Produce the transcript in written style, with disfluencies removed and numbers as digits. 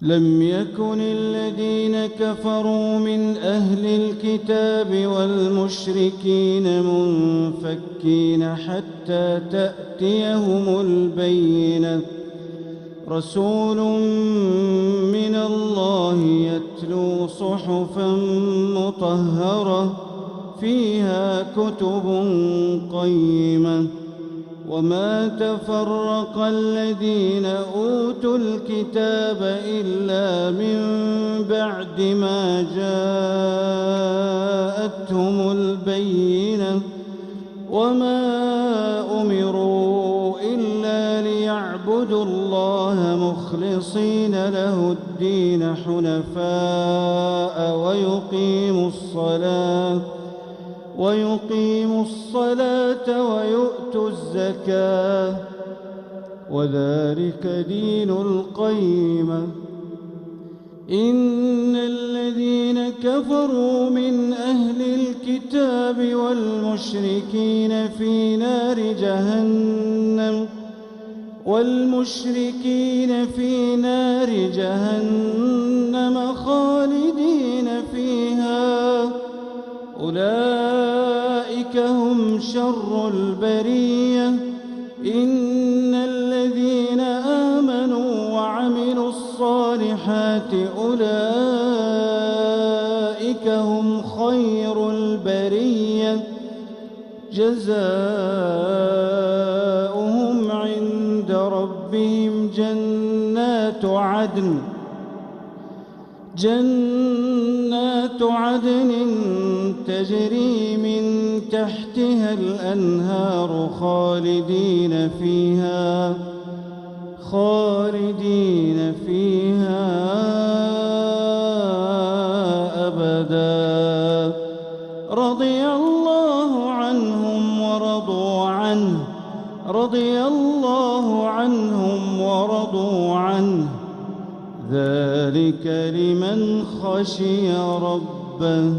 لم يكن الذين كفروا من أهل الكتاب والمشركين منفكين حتى تأتيهم البينة رسول من الله يتلو صحفا مطهرة فيها كتب قيمة وما تفرق الذين أوتوا الكتاب إلا من بعد ما جاءتهم البينة وما أمروا إلا ليعبدوا الله مخلصين له الدين حنفاء ويقيموا الصلاة ويؤتوا الزكاة وذلك دين القيمة. إن الذين كفروا من أهل الكتاب والمشركين في نار جهنم خالدين فيها أولئك هم شر البرية. إن الذين آمنوا وعملوا الصالحات أولئك هم خير البرية جزاؤهم عند ربهم جنات عدن تجري من تحتها الأنهار خالدين فيها أبدا رضي الله عنهم ورضوا عنه ذلك لمن خشي ربه.